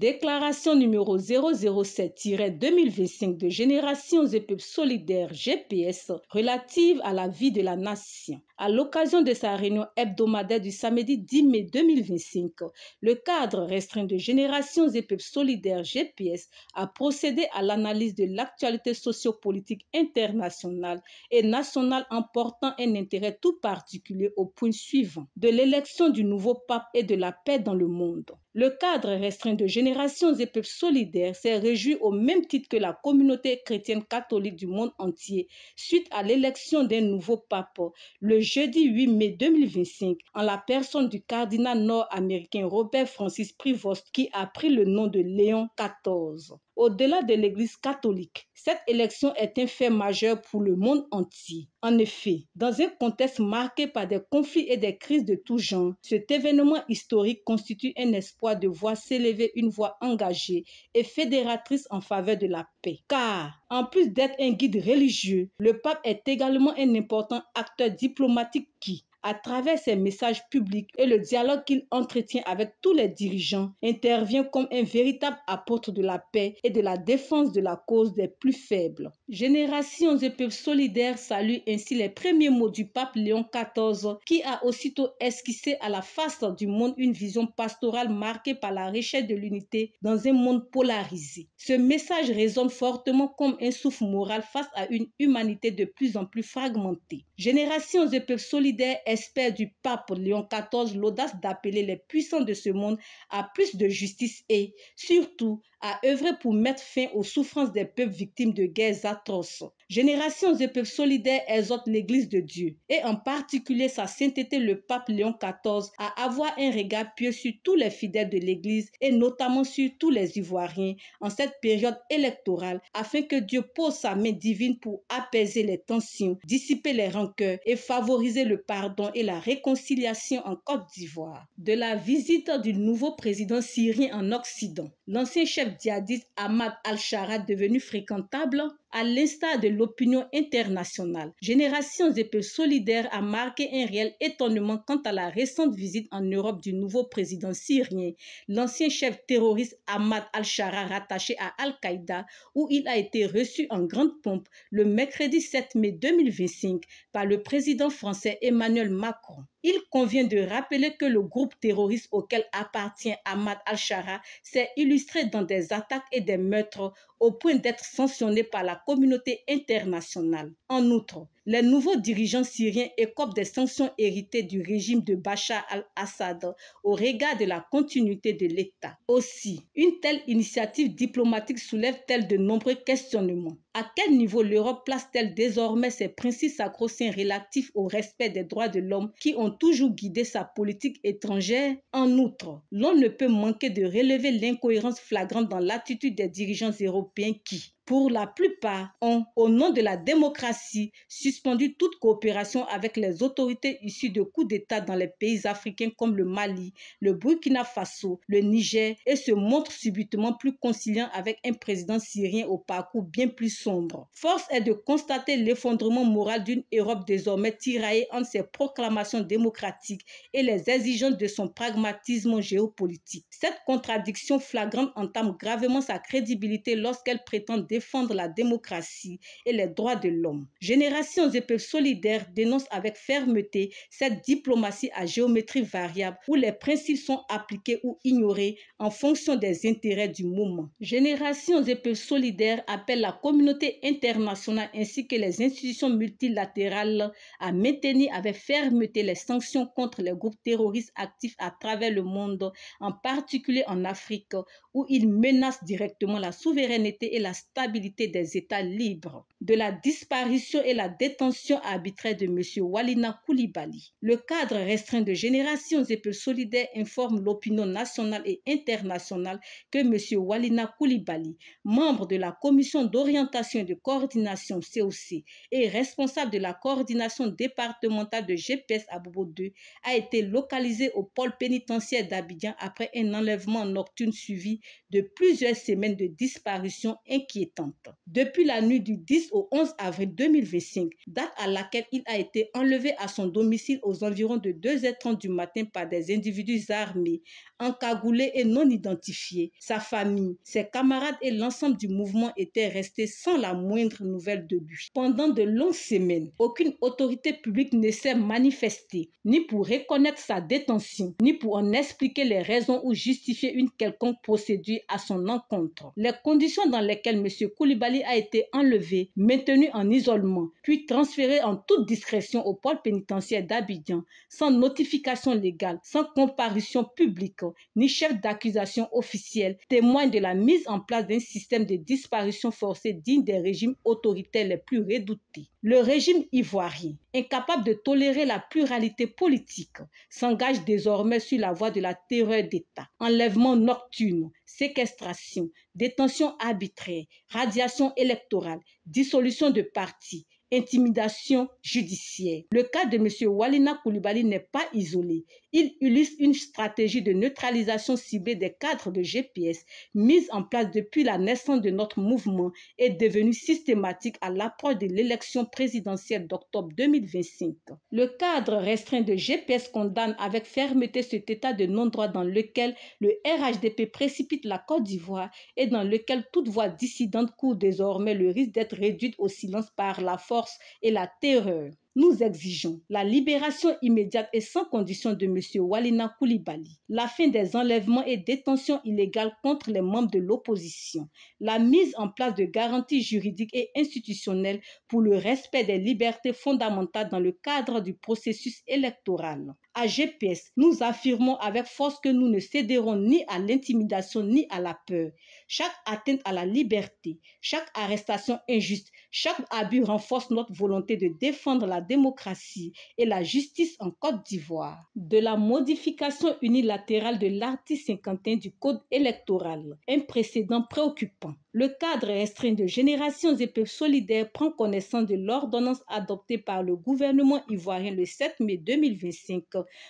Déclaration numéro 007-2025 de Générations et Peuples Solidaires GPS relative à la vie de la nation. À l'occasion de sa réunion hebdomadaire du samedi 10 mai 2025, le cadre restreint de Générations et Peuples Solidaires GPS a procédé à l'analyse de l'actualité sociopolitique internationale et nationale en portant un intérêt tout particulier au point suivant: de l'élection du nouveau pape et de la paix dans le monde. Le cadre restreint de Générations et Peuples Solidaires s'est réjoui au même titre que la communauté chrétienne catholique du monde entier suite à l'élection d'un nouveau pape le jeudi 8 mai 2025 en la personne du cardinal nord-américain Robert Francis Prevost qui a pris le nom de Léon XIV. Au-delà de l'Église catholique, cette élection est un fait majeur pour le monde entier. En effet, dans un contexte marqué par des conflits et des crises de tout genre, cet événement historique constitue un espoir de voir s'élever une voix engagée et fédératrice en faveur de la paix. Car, en plus d'être un guide religieux, le pape est également un important acteur diplomatique qui, à travers ses messages publics et le dialogue qu'il entretient avec tous les dirigeants, intervient comme un véritable apôtre de la paix et de la défense de la cause des plus faibles. Générations et Peuples Solidaires saluent ainsi les premiers mots du pape Léon XIV qui a aussitôt esquissé à la face du monde une vision pastorale marquée par la recherche de l'unité dans un monde polarisé. Ce message résonne fortement comme un souffle moral face à une humanité de plus en plus fragmentée. Générations et Peuples Solidaires espère du pape Léon XIV l'audace d'appeler les puissants de ce monde à plus de justice et, surtout, à œuvrer pour mettre fin aux souffrances des peuples victimes de guerres atroces. Générations et Peuples Solidaires exhortent l'Église de Dieu, et en particulier sa sainteté le pape Léon XIV, à avoir un regard pieux sur tous les fidèles de l'Église et notamment sur tous les Ivoiriens en cette période électorale, afin que Dieu pose sa main divine pour apaiser les tensions, dissiper les rancœurs et favoriser le pardon et la réconciliation en Côte d'Ivoire. De la visite du nouveau président syrien en Occident, l'ancien chef djihadiste Ahmad al-Shara devenu fréquentable, à l'instar de l'opinion internationale. Générations et Peuples Solidaires a marqué un réel étonnement quant à la récente visite en Europe du nouveau président syrien, l'ancien chef terroriste Ahmad al-Shara rattaché à Al-Qaïda, où il a été reçu en grande pompe le mercredi 7 mai 2025 par le président français Emmanuel Macron. Il convient de rappeler que le groupe terroriste auquel appartient Ahmad al-Shara s'est illustré dans des attaques et des meurtres au point d'être sanctionné par la communauté internationale. En outre, les nouveaux dirigeants syriens écopent des sanctions héritées du régime de Bachar al-Assad au regard de la continuité de l'État. Aussi, une telle initiative diplomatique soulève-t-elle de nombreux questionnements. À quel niveau l'Europe place-t-elle désormais ses principes sacro-saints relatifs au respect des droits de l'homme qui ont toujours guidé sa politique étrangère? En outre, l'on ne peut manquer de relever l'incohérence flagrante dans l'attitude des dirigeants européens qui, pour la plupart, ont, au nom de la démocratie, suspendu toute coopération avec les autorités issues de coups d'État dans les pays africains comme le Mali, le Burkina Faso, le Niger et se montrent subitement plus conciliants avec un président syrien au parcours bien plus sombre. Force est de constater l'effondrement moral d'une Europe désormais tiraillée entre ses proclamations démocratiques et les exigences de son pragmatisme géopolitique. Cette contradiction flagrante entame gravement sa crédibilité lorsqu'elle prétend défendre la démocratie et les droits de l'homme. Générations et Peuples Solidaires dénoncent avec fermeté cette diplomatie à géométrie variable où les principes sont appliqués ou ignorés en fonction des intérêts du moment. Générations et Peuples Solidaires appellent la communauté internationale ainsi que les institutions multilatérales à maintenir avec fermeté les sanctions contre les groupes terroristes actifs à travers le monde, en particulier en Afrique, où ils menacent directement la souveraineté et la stabilité des États libres. De la disparition et la détention arbitraire de M. Walina Coulibaly. Le cadre restreint de Générations et Peuples Solidaires informe l'opinion nationale et internationale que M. Walina Coulibaly, membre de la commission d'orientation et de coordination COC et responsable de la coordination départementale de GPS à Bobo 2, a été localisé au pôle pénitentiaire d'Abidjan après un enlèvement nocturne suivi de plusieurs semaines de disparition inquiétante. Depuis la nuit du 10 au 11 avril 2025, date à laquelle il a été enlevé à son domicile aux environs de 2h30 du matin par des individus armés, encagoulé et non identifié. Sa famille, ses camarades et l'ensemble du mouvement étaient restés sans la moindre nouvelle de lui. Pendant de longues semaines, aucune autorité publique ne s'est manifestée, ni pour reconnaître sa détention, ni pour en expliquer les raisons ou justifier une quelconque procédure à son encontre. Les conditions dans lesquelles M. Coulibaly a été enlevé, maintenu en isolement, puis transféré en toute discrétion au pôle pénitentiaire d'Abidjan, sans notification légale, sans comparution publique, ni chef d'accusation officiel, témoigne de la mise en place d'un système de disparition forcée digne des régimes autoritaires les plus redoutés. Le régime ivoirien, incapable de tolérer la pluralité politique, s'engage désormais sur la voie de la terreur d'État. Enlèvement nocturne, séquestration, détention arbitraire, radiation électorale, dissolution de partis, intimidation judiciaire. Le cas de M. Walina Coulibaly n'est pas isolé. Il illustre une stratégie de neutralisation ciblée des cadres de GPS mise en place depuis la naissance de notre mouvement et devenue systématique à l'approche de l'élection présidentielle d'octobre 2025. Le cadre restreint de GPS condamne avec fermeté cet état de non-droit dans lequel le RHDP précipite la Côte d'Ivoire et dans lequel toute voix dissidente court désormais le risque d'être réduite au silence par la force et la terreur. Nous exigeons la libération immédiate et sans condition de M. Walina Coulibaly, la fin des enlèvements et détentions illégales contre les membres de l'opposition, la mise en place de garanties juridiques et institutionnelles pour le respect des libertés fondamentales dans le cadre du processus électoral. À GPS, nous affirmons avec force que nous ne céderons ni à l'intimidation ni à la peur. Chaque atteinte à la liberté, chaque arrestation injuste, chaque abus renforce notre volonté de défendre la démocratie et la justice en Côte d'Ivoire. De la modification unilatérale de l'article 51 du Code électoral, un précédent préoccupant. Le cadre restreint de Générations et Peuples solidaires prend connaissance de l'ordonnance adoptée par le gouvernement ivoirien le 7 mai 2025,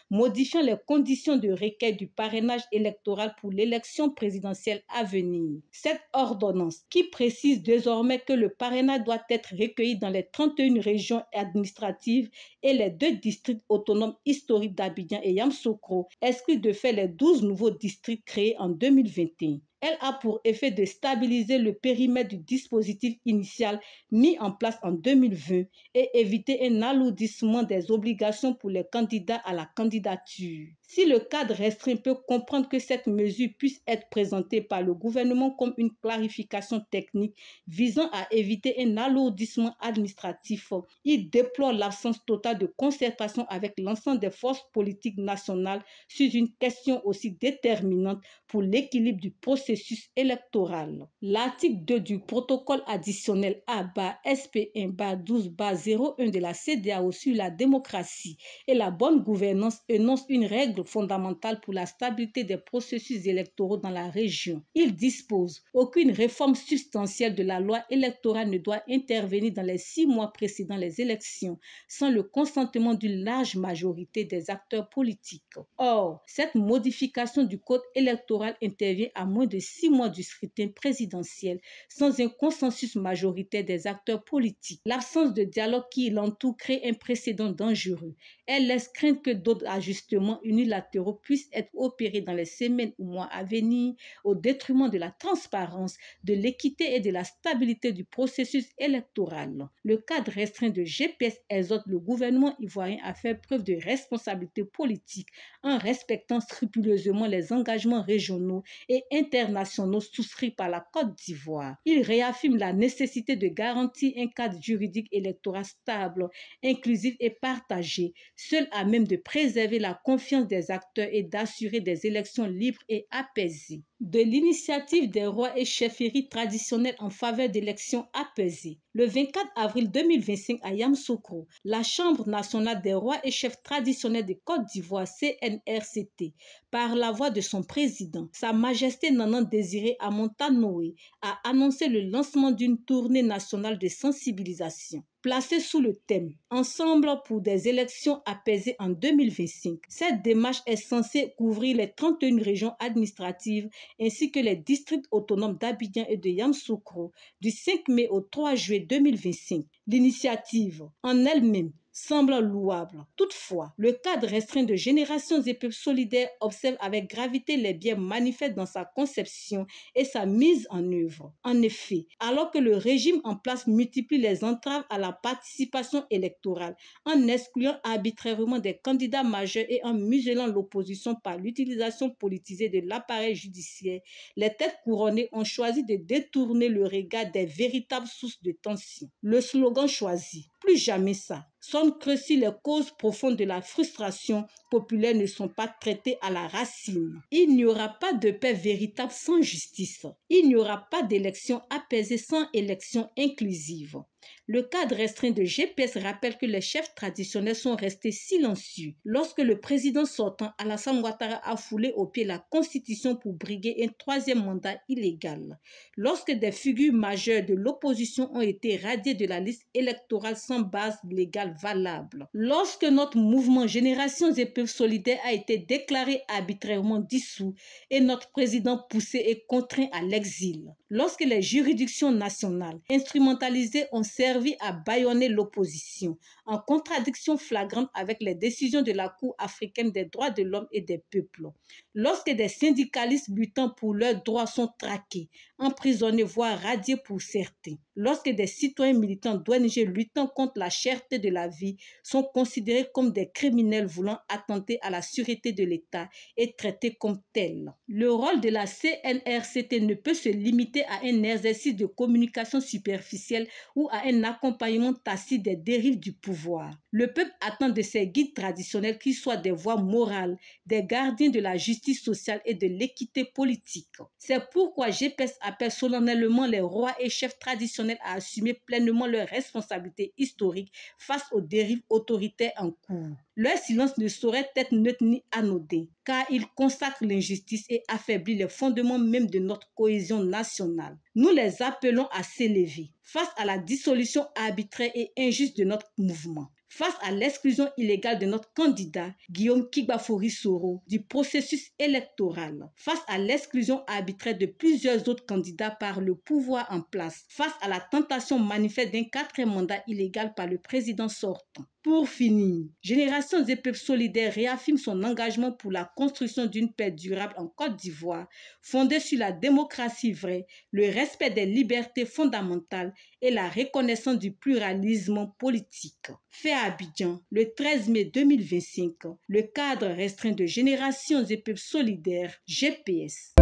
modifiant les conditions de recueil du parrainage électoral pour l'élection présidentielle à venir. Cette ordonnance, qui précise désormais que le parrainage doit être recueilli dans les 31 régions administratives et les 2 districts autonomes historiques d'Abidjan et Yamoussoukro, exclut de fait les 12 nouveaux districts créés en 2021. Elle a pour effet de stabiliser le périmètre du dispositif initial mis en place en 2020 et éviter un alourdissement des obligations pour les candidats à la candidature. Si le cadre restreint peut comprendre que cette mesure puisse être présentée par le gouvernement comme une clarification technique visant à éviter un alourdissement administratif, il déplore l'absence totale de concertation avec l'ensemble des forces politiques nationales sur une question aussi déterminante pour l'équilibre du processus électoral. L'article 2 du protocole additionnel A-SP1-12-01 de la CEDEAO sur la démocratie et la bonne gouvernance énonce une règle fondamentale pour la stabilité des processus électoraux dans la région. Il dispose qu'aucune réforme substantielle de la loi électorale ne doit intervenir dans les 6 mois précédant les élections sans le consentement d'une large majorité des acteurs politiques. Or, cette modification du code électoral intervient à moins de 6 mois du scrutin présidentiel sans un consensus majoritaire des acteurs politiques. L'absence de dialogue qui l'entoure crée un précédent dangereux. Elle laisse craindre que d'autres ajustements unilatéraux puissent être opérés dans les semaines ou mois à venir au détriment de la transparence, de l'équité et de la stabilité du processus électoral. Le cadre restreint de GPS exhorte le gouvernement ivoirien à faire preuve de responsabilité politique en respectant scrupuleusement les engagements régionaux et internationaux souscrits par la Côte d'Ivoire. Il réaffirme la nécessité de garantir un cadre juridique électoral stable, inclusif et partagé, seul à même de préserver la confiance des acteurs et d'assurer des élections libres et apaisées. De l'initiative des rois et chefferies traditionnelles en faveur d'élections apaisées. Le 24 avril 2025 à Yamoussoukro, la Chambre nationale des rois et chefs traditionnels de Côte d'Ivoire, CNRCT, par la voix de son président, Sa Majesté Nana Désiré Amonta Noé, a annoncé le lancement d'une tournée nationale de sensibilisation. Placée sous le thème « Ensemble pour des élections apaisées en 2025 », cette démarche est censée couvrir les 31 régions administratives ainsi que les districts autonomes d'Abidjan et de Yamoussoukro du 5 mai au 3 juillet 2025. L'initiative, en elle-même, semble louable. Toutefois, le cadre restreint de Générations et Peuples solidaires observe avec gravité les biais manifestes dans sa conception et sa mise en œuvre. En effet, alors que le régime en place multiplie les entraves à la participation électorale, en excluant arbitrairement des candidats majeurs et en muselant l'opposition par l'utilisation politisée de l'appareil judiciaire, les têtes couronnées ont choisi de détourner le regard des véritables sources de tension. Le slogan choisi, plus jamais ça, sonne que si les causes profondes de la frustration populaire ne sont pas traitées à la racine. Il n'y aura pas de paix véritable sans justice. Il n'y aura pas d'élection apaisée sans élection inclusive. Le cadre restreint de GPS rappelle que les chefs traditionnels sont restés silencieux lorsque le président sortant Alassane Ouattara a foulé au pied la Constitution pour briguer un troisième mandat illégal, lorsque des figures majeures de l'opposition ont été radiées de la liste électorale sans base légale valable, lorsque notre mouvement Générations et Peuples solidaires a été déclaré arbitrairement dissous et notre président poussé et contraint à l'exil, lorsque les juridictions nationales instrumentalisées ont servi à bâillonner l'opposition, en contradiction flagrante avec les décisions de la Cour africaine des droits de l'homme et des peuples, lorsque des syndicalistes luttant pour leurs droits sont traqués, emprisonnés, voire radiés pour certains, lorsque des citoyens militants d'ONG luttant contre la cherté de la vie sont considérés comme des criminels voulant attenter à la sûreté de l'État et traités comme tels. Le rôle de la CNRCT ne peut se limiter à un exercice de communication superficielle ou à un accompagnement tacite des dérives du pouvoir. Le peuple attend de ses guides traditionnels qu'ils soient des voix morales, des gardiens de la justice sociale et de l'équité politique. C'est pourquoi GPS appelle solennellement les rois et chefs traditionnels à assumer pleinement leurs responsabilités historiques face aux dérives autoritaires en cours. Leur silence ne saurait être neutre ni anodin, car il consacre l'injustice et affaiblit les fondements même de notre cohésion nationale. Nous les appelons à s'élever face à la dissolution arbitraire et injuste de notre mouvement, face à l'exclusion illégale de notre candidat, Guillaume Kigbafori Soro, du processus électoral, face à l'exclusion arbitraire de plusieurs autres candidats par le pouvoir en place, face à la tentation manifeste d'un quatrième mandat illégal par le président sortant. Pour finir, Générations et Peuples solidaires réaffirme son engagement pour la construction d'une paix durable en Côte d'Ivoire, fondée sur la démocratie vraie, le respect des libertés fondamentales et la reconnaissance du pluralisme politique. Fait à Abidjan, le 13 mai 2025, le cadre restreint de Générations et Peuples solidaires, GPS.